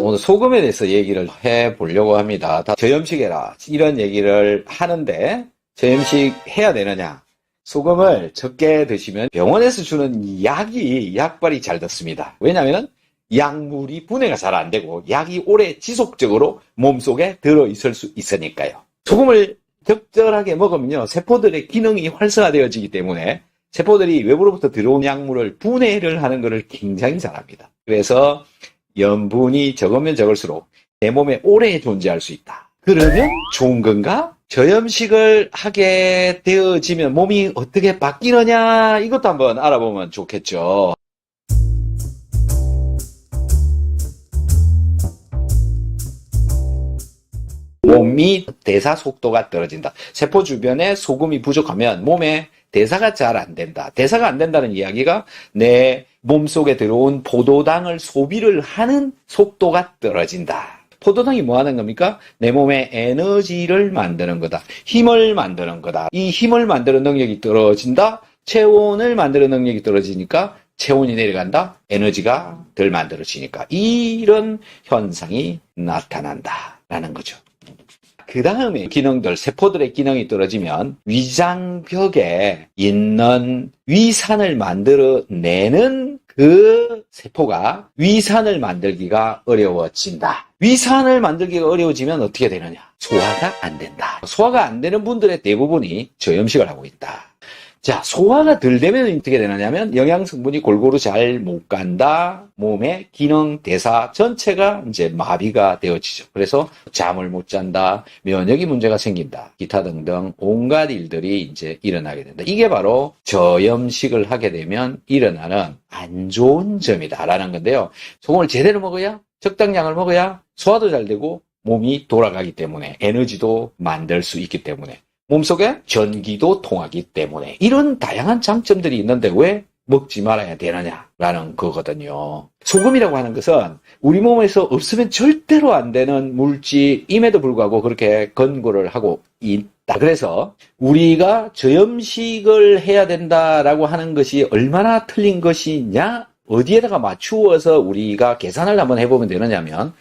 오늘 소금에 대해서 얘기를 해보려고 합니다. 다 저염식해라 이런 얘기를 하는데 저염식 해야 되느냐? 소금을 적게 드시면 병원에서 주는 약발이 잘 듣습니다. 왜냐하면 약물이 분해가 잘 안 되고 약이 오래 지속적으로 몸속에 들어있을 수 있으니까요. 소금을 적절하게 먹으면요, 세포들의 기능이 활성화되어지기 때문에 세포들이 외부로부터 들어온 약물을 분해를 하는 것을 굉장히 잘합니다. 그래서 염분이 적으면 적을수록 내 몸에 오래 존재할 수 있다. 그러면 좋은 건가? 저염식을 하게 되어지면 몸이 어떻게 바뀌느냐, 이것도 한번 알아보면 좋겠죠. 몸이 대사 속도가 떨어진다. 세포 주변에 소금이 부족하면 몸에 대사가 잘 안 된다. 대사가 안 된다는 이야기가 내 몸속에 들어온 포도당을 소비를 하는 속도가 떨어진다. 포도당이 뭐 하는 겁니까? 내 몸에 에너지를 만드는 거다. 힘을 만드는 거다. 이 힘을 만드는 능력이 떨어진다. 체온을 만드는 능력이 떨어지니까 체온이 내려간다. 에너지가 덜 만들어지니까 이런 현상이 나타난다라는 거죠. 그 다음에 기능들, 세포들의 기능이 떨어지면 위장벽에 있는 위산을 만들어내는 그 세포가 위산을 만들기가 어려워진다. 위산을 만들기가 어려워지면 어떻게 되느냐? 소화가 안 된다. 소화가 안 되는 분들의 대부분이 저염식을 하고 있다. 자, 소화가 덜 되면 어떻게 되느냐면 영양성분이 골고루 잘 못 간다. 몸의 기능, 대사 전체가 이제 마비가 되어지죠. 그래서 잠을 못 잔다. 면역이 문제가 생긴다. 기타 등등 온갖 일들이 이제 일어나게 된다. 이게 바로 저염식을 하게 되면 일어나는 안 좋은 점이다라는 건데요. 소금을 제대로 먹어야, 적당량을 먹어야 소화도 잘 되고 몸이 돌아가기 때문에, 에너지도 만들 수 있기 때문에, 몸속에 전기도 통하기 때문에 이런 다양한 장점들이 있는데 왜 먹지 말아야 되느냐라는 거거든요. 소금이라고 하는 것은 우리 몸에서 없으면 절대로 안 되는 물질임에도 불구하고 그렇게 권고를 하고 있다. 그래서 우리가 저염식을 해야 된다라고 하는 것이 얼마나 틀린 것이냐, 어디에다가 맞추어서 우리가 계산을 한번 해보면 되느냐면,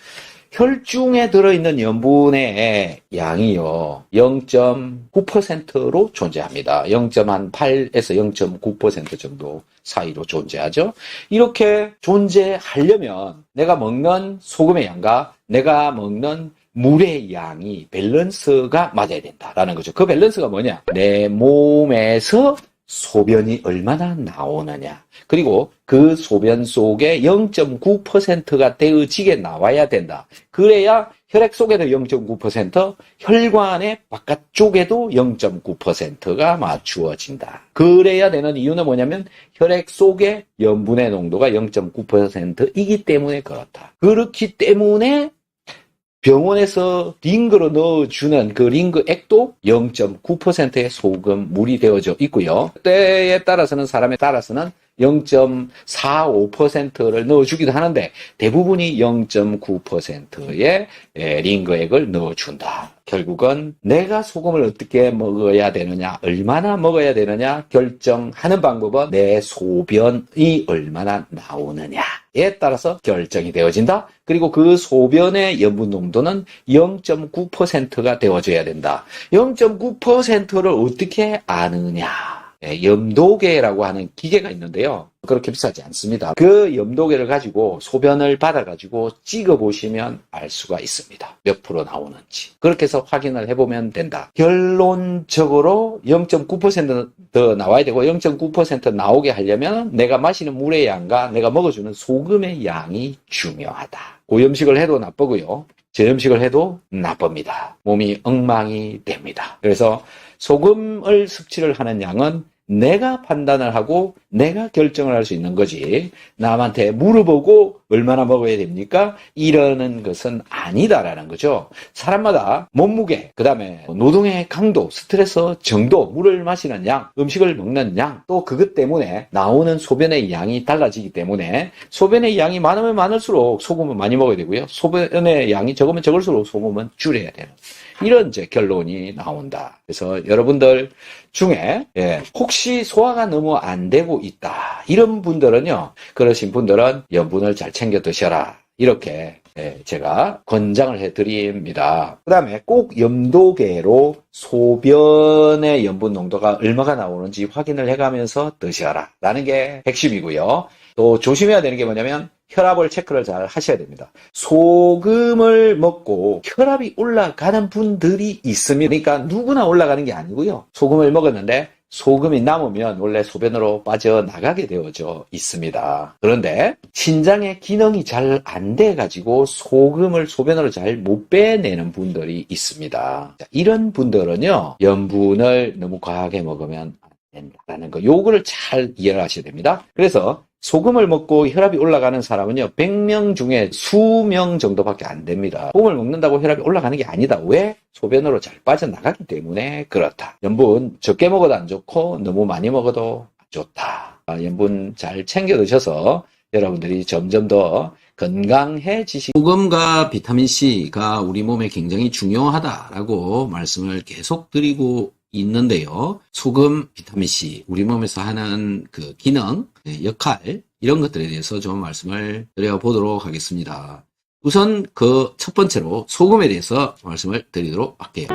혈중에 들어있는 염분의 양이요, 0.9%로 존재합니다. 0.8에서 0.9% 정도 사이로 존재하죠. 이렇게 존재하려면 내가 먹는 소금의 양과 내가 먹는 물의 양이 밸런스가 맞아야 된다라는 거죠. 그 밸런스가 뭐냐? 내 몸에서 소변이 얼마나 나오느냐, 그리고 그 소변 속에 0.9%가 되어지게 나와야 된다. 그래야 혈액 속에도 0.9%, 혈관의 바깥쪽에도 0.9%가 맞추어진다. 그래야 되는 이유는 뭐냐면 혈액 속의 염분의 농도가 0.9%이기 때문에 그렇다. 그렇기 때문에 병원에서 링거로 넣어주는 그 링거액도 0.9%의 소금, 물이 되어져 있고요. 때에 따라서는, 사람에 따라서는 0.45%를 넣어주기도 하는데 대부분이 0.9%의 링거액을 넣어준다. 결국은 내가 소금을 어떻게 먹어야 되느냐, 얼마나 먹어야 되느냐 결정하는 방법은 내 소변이 얼마나 나오느냐에 따라서 결정이 되어진다. 그리고 그 소변의 염분 농도는 0.9%가 되어줘야 된다. 0.9%를 어떻게 아느냐? 염도계라고 하는 기계가 있는데요. 그렇게 비싸지 않습니다. 그 염도계를 가지고 소변을 받아가지고 찍어보시면 알 수가 있습니다. 몇 프로 나오는지. 그렇게 해서 확인을 해보면 된다. 결론적으로 0.9% 더 나와야 되고, 0.9% 나오게 하려면 내가 마시는 물의 양과 내가 먹어주는 소금의 양이 중요하다. 고염식을 해도 나쁘고요, 저염식을 해도 나쁩니다. 몸이 엉망이 됩니다. 그래서 소금을 섭취를 하는 양은 내가 판단을 하고 내가 결정을 할 수 있는 거지, 남한테 물어보고 얼마나 먹어야 됩니까? 이러는 것은 아니다라는 거죠. 사람마다 몸무게, 그 다음에 노동의 강도, 스트레스 정도, 물을 마시는 양, 음식을 먹는 양, 또 그것 때문에 나오는 소변의 양이 달라지기 때문에 소변의 양이 많으면 많을수록 소금은 많이 먹어야 되고요, 소변의 양이 적으면 적을수록 소금은 줄여야 되는, 이런 이제 결론이 나온다. 그래서 여러분들 중에 혹시 소화가 너무 안 되고 있다, 이런 분들은요, 그러신 분들은 염분을 잘 챙겨 드셔라, 이렇게 제가 권장을 해드립니다. 그 다음에 꼭 염도계로 소변의 염분 농도가 얼마가 나오는지 확인을 해가면서 드셔라 라는 게 핵심이고요. 또 조심해야 되는 게 뭐냐면 혈압을 체크를 잘 하셔야 됩니다. 소금을 먹고 혈압이 올라가는 분들이 있습니다. 그러니까 누구나 올라가는 게 아니고요. 소금을 먹었는데 소금이 남으면 원래 소변으로 빠져나가게 되어져 있습니다. 그런데 신장의 기능이 잘 안 돼가지고 소금을 소변으로 잘 못 빼내는 분들이 있습니다. 자, 이런 분들은요, 염분을 너무 과하게 먹으면 안 된다는 거, 요거를 잘 이해하셔야 됩니다. 그래서 소금을 먹고 혈압이 올라가는 사람은요, 100명 중에 수명 정도밖에 안 됩니다. 소금을 먹는다고 혈압이 올라가는 게 아니다. 왜? 소변으로 잘 빠져나가기 때문에 그렇다. 염분 적게 먹어도 안 좋고 너무 많이 먹어도 안 좋다. 염분 잘 챙겨 드셔서 여러분들이 점점 더 건강해지시고, 소금과 비타민C가 우리 몸에 굉장히 중요하다라고 말씀을 계속 드리고 있는데요. 소금, 비타민C, 우리 몸에서 하는 그 기능, 역할, 이런 것들에 대해서 좀 말씀을 드려보도록 하겠습니다. 우선 그 첫 번째로 소금에 대해서 말씀을 드리도록 할게요.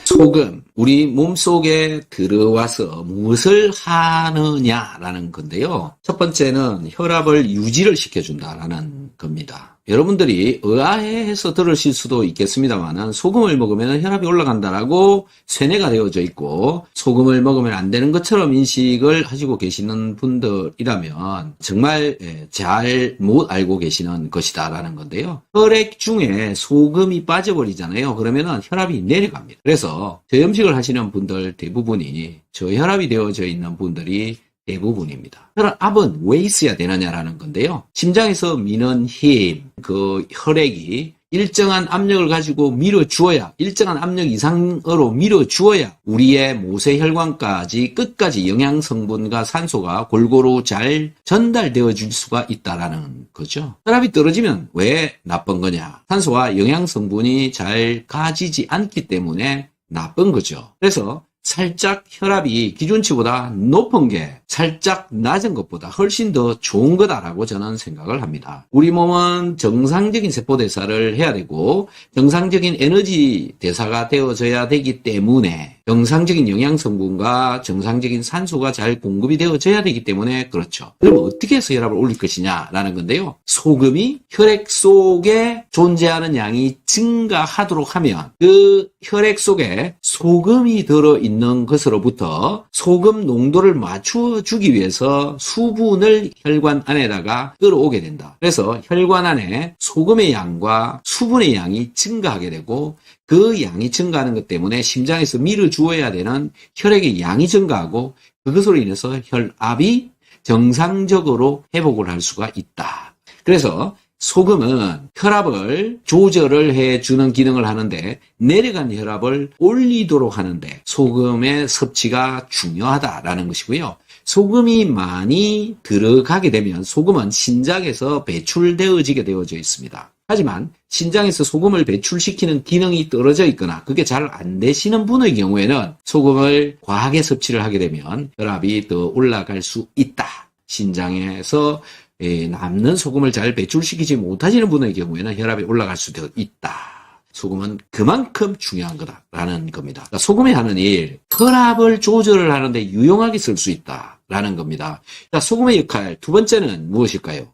소금, 우리 몸속에 들어와서 무엇을 하느냐라는 건데요. 첫 번째는 혈압을 유지를 시켜준다라는 겁니다. 여러분들이 의아해해서 들으실 수도 있겠습니다만 소금을 먹으면 혈압이 올라간다라고 세뇌가 되어져 있고 소금을 먹으면 안 되는 것처럼 인식을 하시고 계시는 분들이라면 정말 잘 못 알고 계시는 것이다라는 건데요. 혈액 중에 소금이 빠져버리잖아요. 그러면 혈압이 내려갑니다. 그래서 저염식을 하시는 분들 대부분이 저혈압이 되어져 있는 분들이 대부분입니다. 혈압은 왜 있어야 되느냐라는 건데요. 심장에서 미는 힘, 그 혈액이 일정한 압력을 가지고 밀어주어야, 일정한 압력 이상으로 밀어주어야 우리의 모세혈관까지 끝까지 영양성분과 산소가 골고루 잘 전달되어 줄 수가 있다라는 거죠. 혈압이 떨어지면 왜 나쁜 거냐? 산소와 영양성분이 잘 가지지 않기 때문에 나쁜 거죠. 그래서 살짝 혈압이 기준치보다 높은 게 살짝 낮은 것보다 훨씬 더 좋은 거다라고 저는 생각을 합니다. 우리 몸은 정상적인 세포 대사를 해야 되고 정상적인 에너지 대사가 되어져야 되기 때문에 정상적인 영양성분과 정상적인 산소가 잘 공급이 되어져야 되기 때문에 그렇죠. 그럼 어떻게 해서 혈압을 올릴 것이냐라는 건데요. 소금이 혈액 속에 존재하는 양이 증가하도록 하면 그 혈액 속에 소금이 들어있는 것으로부터 소금 농도를 맞추어 주기 위해서 수분을 혈관 안에다가 끌어오게 된다. 그래서 혈관 안에 소금의 양과 수분의 양이 증가하게 되고 그 양이 증가하는 것 때문에 심장에서 밀어주어야 되는 혈액의 양이 증가하고 그것으로 인해서 혈압이 정상적으로 회복을 할 수가 있다. 그래서 소금은 혈압을 조절을 해주는 기능을 하는데 내려간 혈압을 올리도록 하는데 소금의 섭취가 중요하다라는 것이고요. 소금이 많이 들어가게 되면 소금은 신장에서 배출되어지게 되어져 있습니다. 하지만 신장에서 소금을 배출시키는 기능이 떨어져 있거나 그게 잘 안 되시는 분의 경우에는 소금을 과하게 섭취를 하게 되면 혈압이 더 올라갈 수 있다. 신장에서 남는 소금을 잘 배출시키지 못하시는 분의 경우에는 혈압이 올라갈 수도 있다. 소금은 그만큼 중요한 거다라는 겁니다. 그러니까 소금이 하는 일, 혈압을 조절을 하는데 유용하게 쓸 수 있다라는 겁니다. 자, 소금의 역할 두 번째는 무엇일까요?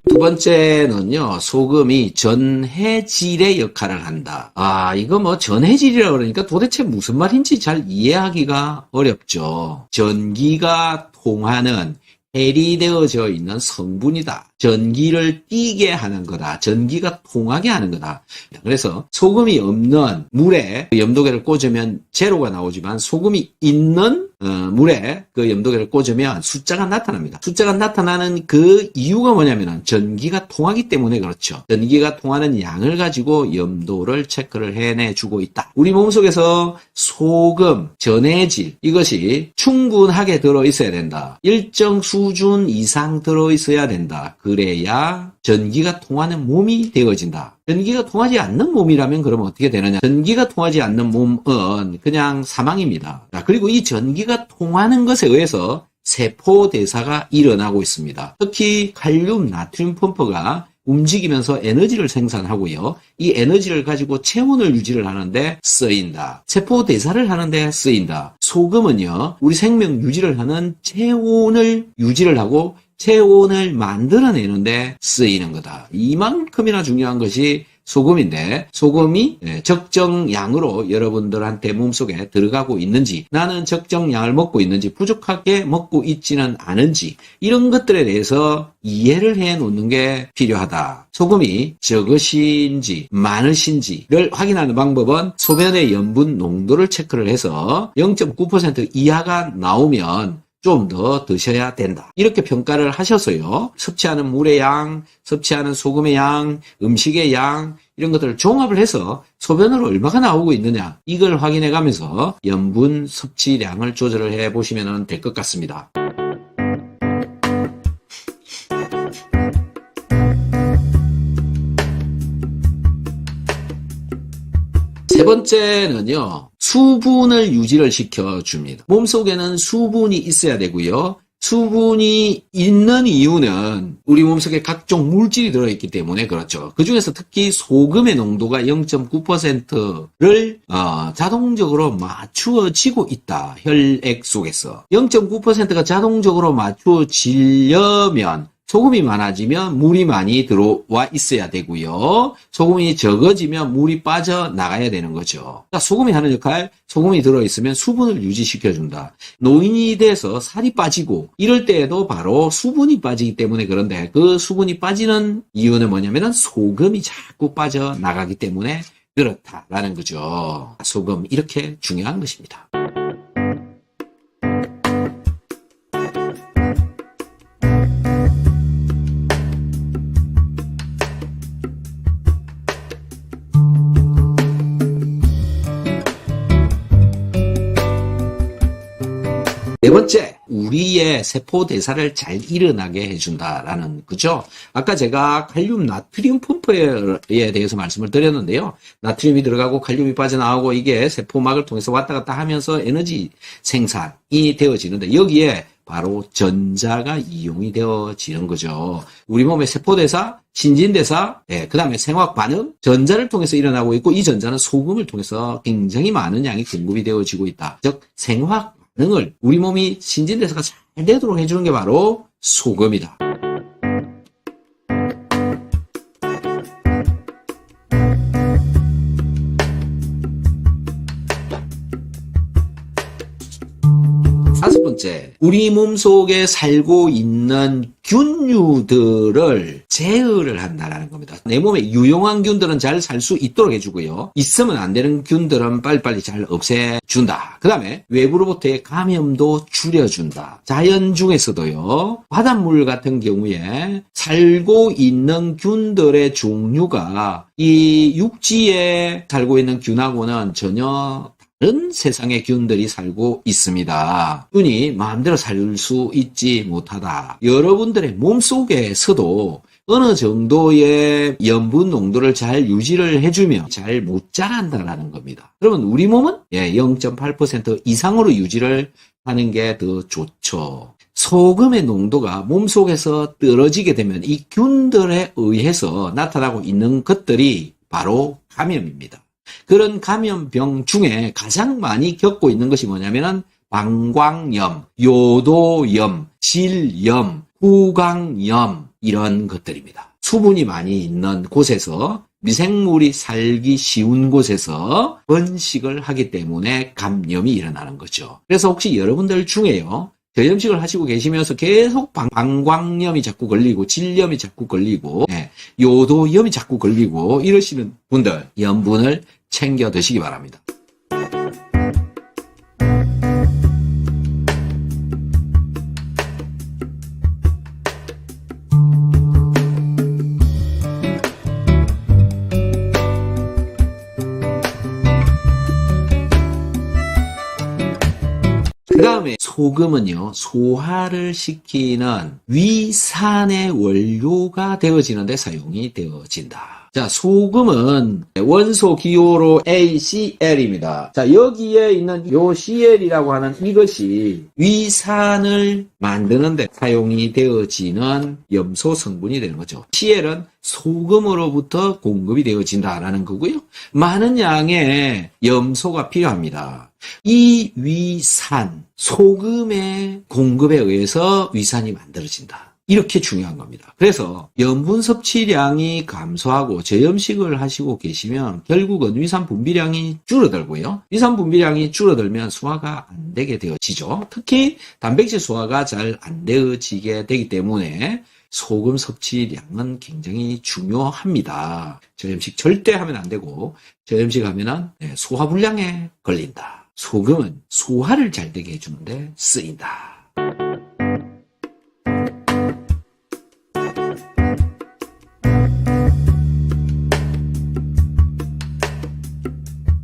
두 번째는요, 소금이 전해질의 역할을 한다. 이거 뭐 전해질이라 그러니까 도대체 무슨 말인지 잘 이해하기가 어렵죠. 전기가 통하는 헬이 되어져 있는 성분이다. 전기를 띠게 하는 거다. 전기가 통하게 하는 거다. 그래서 소금이 없는 물에 염도계를 꽂으면 제로가 나오지만 소금이 있는 물에 그 염도계를 꽂으면 숫자가 나타납니다. 숫자가 나타나는 그 이유가 뭐냐면은 전기가 통하기 때문에 그렇죠. 전기가 통하는 양을 가지고 염도를 체크를 해내주고 있다. 우리 몸속에서 소금, 전해질 이것이 충분하게 들어있어야 된다. 일정 수준 이상 들어있어야 된다. 그래야 전기가 통하는 몸이 되어진다. 전기가 통하지 않는 몸이라면 그러면 어떻게 되느냐? 전기가 통하지 않는 몸은 그냥 사망입니다. 그리고 이 전기가 통하는 것에 의해서 세포 대사가 일어나고 있습니다. 특히 칼륨, 나트륨 펌프가 움직이면서 에너지를 생산하고요. 이 에너지를 가지고 체온을 유지를 하는데 쓰인다. 세포 대사를 하는데 쓰인다. 소금은요, 우리 생명 유지를 하는 체온을 유지를 하고 체온을 만들어내는데 쓰이는 거다. 이만큼이나 중요한 것이 소금인데, 소금이 적정 양으로 여러분들한테 몸속에 들어가고 있는지, 나는 적정 양을 먹고 있는지, 부족하게 먹고 있지는 않은지, 이런 것들에 대해서 이해를 해 놓는 게 필요하다. 소금이 적으신지 많으신지를 확인하는 방법은 소변의 염분 농도를 체크를 해서 0.9% 이하가 나오면 좀 더 드셔야 된다. 이렇게 평가를 하셔서요. 섭취하는 물의 양, 섭취하는 소금의 양, 음식의 양 이런 것들을 종합을 해서 소변으로 얼마가 나오고 있느냐 이걸 확인해 가면서 염분 섭취량을 조절을 해 보시면 될 것 같습니다. 세 번째는요, 수분을 유지를 시켜줍니다. 몸속에는 수분이 있어야 되고요. 수분이 있는 이유는 우리 몸속에 각종 물질이 들어있기 때문에 그렇죠. 그 중에서 특히 소금의 농도가 0.9%를 자동적으로 맞추어지고 있다. 혈액 속에서. 0.9%가 자동적으로 맞추어지려면 소금이 많아지면 물이 많이 들어와 있어야 되고요. 소금이 적어지면 물이 빠져나가야 되는 거죠. 그러니까 소금이 하는 역할, 소금이 들어있으면 수분을 유지시켜준다. 노인이 돼서 살이 빠지고 이럴 때에도 바로 수분이 빠지기 때문에 그런데 그 수분이 빠지는 이유는 뭐냐면 소금이 자꾸 빠져나가기 때문에 그렇다라는 거죠. 소금 이렇게 중요한 것입니다. 네 번째, 우리의 세포 대사를 잘 일어나게 해준다라는 거죠. 아까 제가 칼륨, 나트륨 펌프에 대해서 말씀을 드렸는데요. 나트륨이 들어가고 칼륨이 빠져나오고 이게 세포막을 통해서 왔다 갔다 하면서 에너지 생산이 되어지는데 여기에 바로 전자가 이용이 되어지는 거죠. 우리 몸의 세포 대사, 신진대사, 그 다음에 생화학 반응, 전자를 통해서 일어나고 있고 이 전자는 소금을 통해서 굉장히 많은 양이 공급이 되어지고 있다. 즉 생화학 반응을 우리 몸이 신진대사가 잘 되도록 해주는 게 바로 소금이다. 다섯 번째, 우리 몸속에 살고 있는 균류들을 제어를 한다는 겁니다. 내 몸에 유용한 균들은 잘 살 수 있도록 해주고요. 있으면 안 되는 균들은 빨리빨리 잘 없애준다. 그 다음에 외부로부터의 감염도 줄여준다. 자연 중에서도요. 바닷물 같은 경우에 살고 있는 균들의 종류가 이 육지에 살고 있는 균하고는 전혀 다른 세상의 균들이 살고 있습니다. 균이 마음대로 살 수 있지 못하다. 여러분들의 몸속에서도 어느 정도의 염분 농도를 잘 유지를 해주면 잘 못 자란다라는 겁니다. 그러면 우리 몸은 0.8% 이상으로 유지를 하는 게 더 좋죠. 소금의 농도가 몸속에서 떨어지게 되면 이 균들에 의해서 나타나고 있는 것들이 바로 감염입니다. 그런 감염병 중에 가장 많이 겪고 있는 것이 뭐냐면은 방광염, 요도염, 질염, 후광염 이런 것들입니다. 수분이 많이 있는 곳에서 미생물이 살기 쉬운 곳에서 번식을 하기 때문에 감염이 일어나는 거죠. 그래서 혹시 여러분들 중에요. 저염식을 하시고 계시면서 계속 방광염이 자꾸 걸리고 질염이 자꾸 걸리고 요도염이 자꾸 걸리고 이러시는 분들 염분을 챙겨 드시기 바랍니다. 다음에 소금은요, 소화를 시키는 위산의 원료가 되어지는데 사용이 되어진다. 자, 소금은 원소 기호로 ACl입니다. 자, 여기에 있는 요 Cl이라고 하는 이것이 위산을 만드는데 사용이 되어지는 염소 성분이 되는 거죠. Cl은 소금으로부터 공급이 되어진다라는 거고요. 많은 양의 염소가 필요합니다. 이 위산, 소금의 공급에 의해서 위산이 만들어진다. 이렇게 중요한 겁니다. 그래서 염분 섭취량이 감소하고 저염식을 하시고 계시면 결국은 위산 분비량이 줄어들고요. 위산 분비량이 줄어들면 소화가 안 되게 되어지죠. 특히 단백질 소화가 잘 안 되어지게 되기 때문에 소금 섭취량은 굉장히 중요합니다. 저염식 절대 하면 안 되고 저염식 하면은 소화불량에 걸린다. 소금은 소화를 잘 되게 해주는데 쓰인다.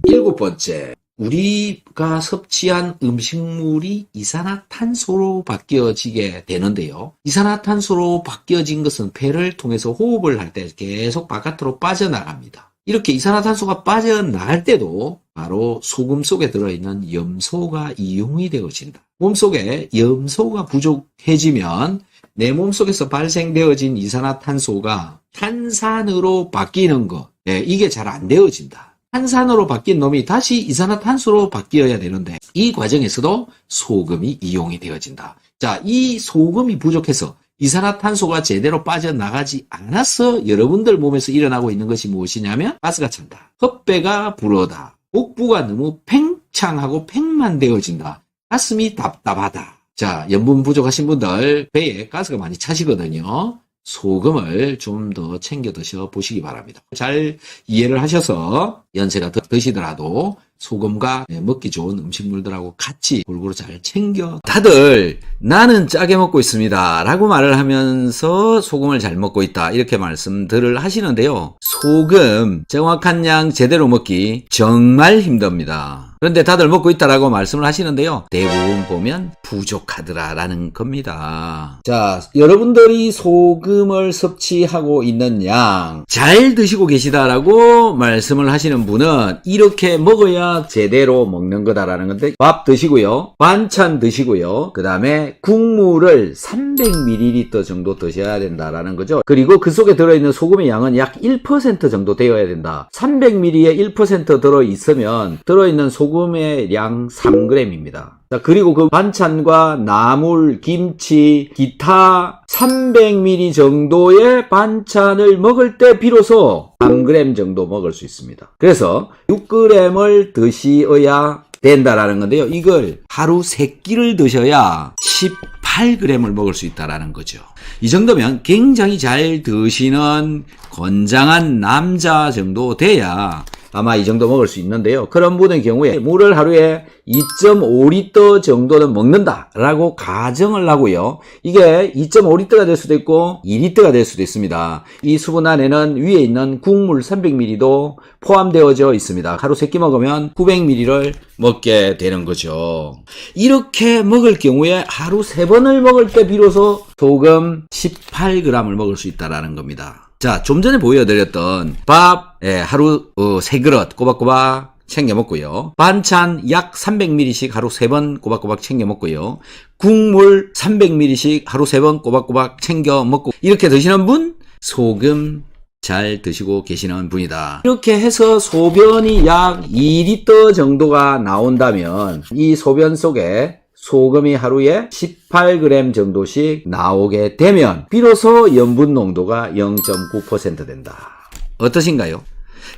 일곱 번째, 우리가 섭취한 음식물이 이산화탄소로 바뀌어지게 되는데요. 이산화탄소로 바뀌어진 것은 폐를 통해서 호흡을 할 때 계속 바깥으로 빠져나갑니다. 이렇게 이산화탄소가 빠져나갈 때도 바로 소금 속에 들어있는 염소가 이용이 되어진다. 몸속에 염소가 부족해지면 내 몸속에서 발생되어진 이산화탄소가 탄산으로 바뀌는 것, 이게 잘 안 되어진다. 탄산으로 바뀐 놈이 다시 이산화탄소로 바뀌어야 되는데 이 과정에서도 소금이 이용이 되어진다. 자, 이 소금이 부족해서 이산화탄소가 제대로 빠져나가지 않아서 여러분들 몸에서 일어나고 있는 것이 무엇이냐면 가스가 찬다, 헛배가 불어다, 복부가 너무 팽창하고 팽만 되어진다, 가슴이 답답하다. 자, 염분 부족하신 분들 배에 가스가 많이 차시거든요. 소금을 좀 더 챙겨 드셔 보시기 바랍니다. 잘 이해를 하셔서 연세가 드시더라도 소금과 먹기 좋은 음식물들하고 같이 골고루 잘 챙겨. 다들 나는 짜게 먹고 있습니다 라고 말을 하면서 소금을 잘 먹고 있다 이렇게 말씀들을 하시는데요. 소금 정확한 양 제대로 먹기 정말 힘듭니다. 그런데 다들 먹고 있다라고 말씀을 하시는데요. 대부분 보면 부족하더라라는 겁니다. 자, 여러분들이 소금을 섭취하고 있는 양 잘 드시고 계시다라고 말씀을 하시는 분은 이렇게 먹어야 제대로 먹는 거다라는 건데, 밥 드시고요, 반찬 드시고요, 그 다음에 국물을 300ml 정도 드셔야 된다라는 거죠. 그리고 그 속에 들어있는 소금의 양은 약 1% 정도 되어야 된다. 300ml에 1% 들어있으면 들어있는 소금의 양 3g입니다. 자, 그리고 그 반찬과 나물, 김치, 기타 300ml 정도의 반찬을 먹을 때 비로소 3g 정도 먹을 수 있습니다. 그래서 6g을 드셔야 된다라는 건데요. 이걸 하루 3끼를 드셔야 18g을 먹을 수 있다라는 거죠. 이 정도면 굉장히 잘 드시는 건장한 남자 정도 돼야 아마 이 정도 먹을 수 있는데요. 그런 분의 경우에 물을 하루에 2.5리터 정도는 먹는다라고 가정을 하고요. 이게 2.5리터가 될 수도 있고 2리터가 될 수도 있습니다. 이 수분 안에는 위에 있는 국물 300ml도 포함되어져 있습니다. 하루 3끼 먹으면 900ml를 먹게 되는 거죠. 이렇게 먹을 경우에 하루 3번을 먹을 때 비로소 소금 18g을 먹을 수 있다는 겁니다. 자, 좀 전에 보여드렸던 밥 하루 3그릇 꼬박꼬박 챙겨 먹고요. 반찬 약 300ml씩 하루 3번 꼬박꼬박 챙겨 먹고요. 국물 300ml씩 하루 3번 꼬박꼬박 챙겨 먹고 이렇게 드시는 분 소금 잘 드시고 계시는 분이다. 이렇게 해서 소변이 약 2리터 정도가 나온다면 이 소변 속에 소금이 하루에 18g 정도씩 나오게 되면 비로소 염분 농도가 0.9% 된다. 어떠신가요?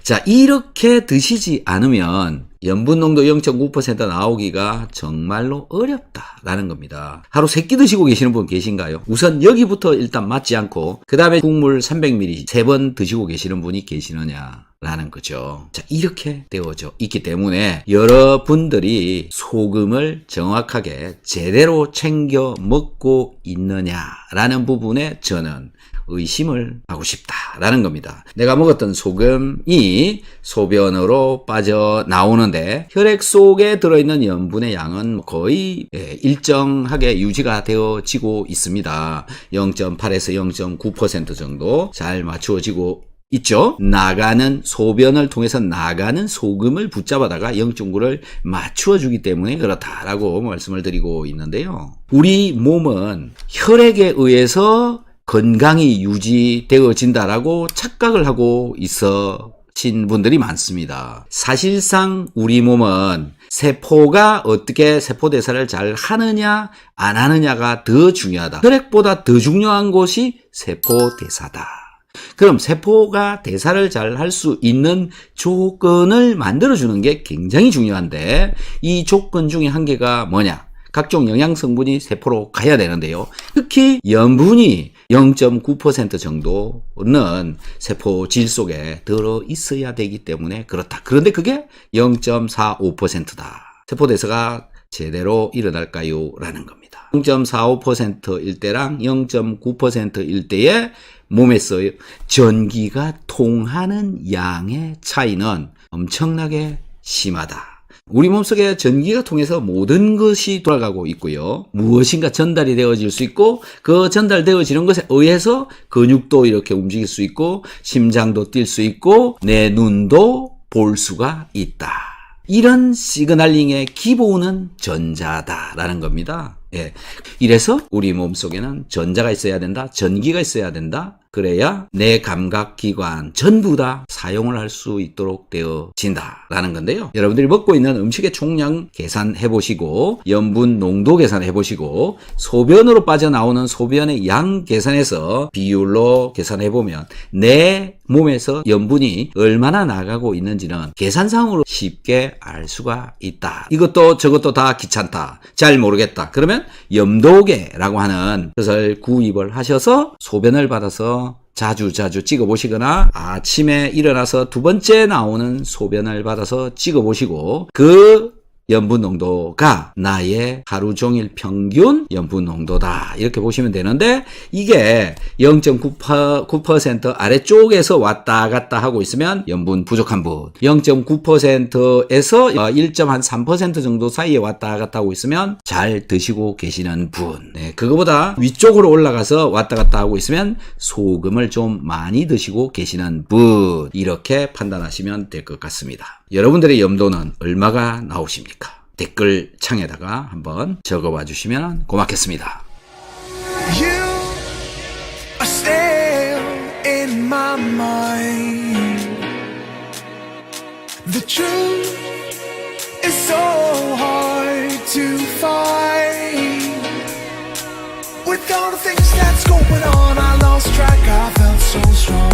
자, 이렇게 드시지 않으면 염분 농도 0.9% 나오기가 정말로 어렵다라는 겁니다. 하루 3끼 드시고 계시는 분 계신가요? 우선 여기부터 일단 맞지 않고 그 다음에 국물 300ml 3번 드시고 계시는 분이 계시느냐 라는 거죠. 자, 이렇게 되어져 있기 때문에 여러분들이 소금을 정확하게 제대로 챙겨 먹고 있느냐라는 부분에 저는 의심을 하고 싶다라는 겁니다. 내가 먹었던 소금이 소변으로 빠져나오는데 혈액 속에 들어있는 염분의 양은 거의 일정하게 유지가 되어지고 있습니다. 0.8에서 0.9% 정도 잘 맞추어지고 있죠. 나가는 소변을 통해서 나가는 소금을 붙잡아다가 0.9를 맞추어주기 때문에 그렇다라고 말씀을 드리고 있는데요. 우리 몸은 혈액에 의해서 건강이 유지되어진다라고 착각을 하고 있으신 분들이 많습니다. 사실상 우리 몸은 세포가 어떻게 세포대사를 잘 하느냐 안 하느냐가 더 중요하다. 혈액보다 더 중요한 것이 세포대사다. 그럼 세포가 대사를 잘 할 수 있는 조건을 만들어주는 게 굉장히 중요한데 이 조건 중에 한 개가 뭐냐? 각종 영양성분이 세포로 가야 되는데요. 특히 염분이 0.9% 정도는 세포질 속에 들어 있어야 되기 때문에 그렇다. 그런데 그게 0.45%다. 세포대사가 제대로 일어날까요? 라는 겁니다. 0.45%일 때랑 0.9%일 때에 몸에서 전기가 통하는 양의 차이는 엄청나게 심하다. 우리 몸속에 전기가 통해서 모든 것이 돌아가고 있고요. 무엇인가 전달이 되어질 수 있고 그 전달되어지는 것에 의해서 근육도 이렇게 움직일 수 있고 심장도 뛸 수 있고 내 눈도 볼 수가 있다. 이런 시그널링의 기본은 전자다라는 겁니다. 예. 이래서 우리 몸속에는 전자가 있어야 된다. 전기가 있어야 된다. 그래야 내 감각기관 전부 다 사용을 할 수 있도록 되어진다라는 건데요. 여러분들이 먹고 있는 음식의 총량 계산해 보시고 염분 농도 계산해 보시고 소변으로 빠져나오는 소변의 양 계산해서 비율로 계산해 보면 내 몸에서 염분이 얼마나 나가고 있는지는 계산상으로 쉽게 알 수가 있다. 이것도 저것도 다 귀찮다. 잘 모르겠다. 그러면 염도계라고 하는 것을 구입을 하셔서 소변을 받아서 자주 찍어 보시거나 아침에 일어나서 두 번째 나오는 소변을 받아서 찍어 보시고 그 염분 농도가 나의 하루 종일 평균 염분 농도다. 이렇게 보시면 되는데 이게 0.9% 아래쪽에서 왔다 갔다 하고 있으면 염분 부족한 분, 0.9%에서 1.3% 정도 사이에 왔다 갔다 하고 있으면 잘 드시고 계시는 분, 그거보다 위쪽으로 올라가서 왔다 갔다 하고 있으면 소금을 좀 많이 드시고 계시는 분, 이렇게 판단하시면 될 것 같습니다. 여러분들의 염도는 얼마가 나오십니까? 댓글 창에다가 한번 적어봐 주시면 고맙겠습니다. You are still in my mind. The truth is so hard to find. With all the things that's going on, I lost track, I felt so strong.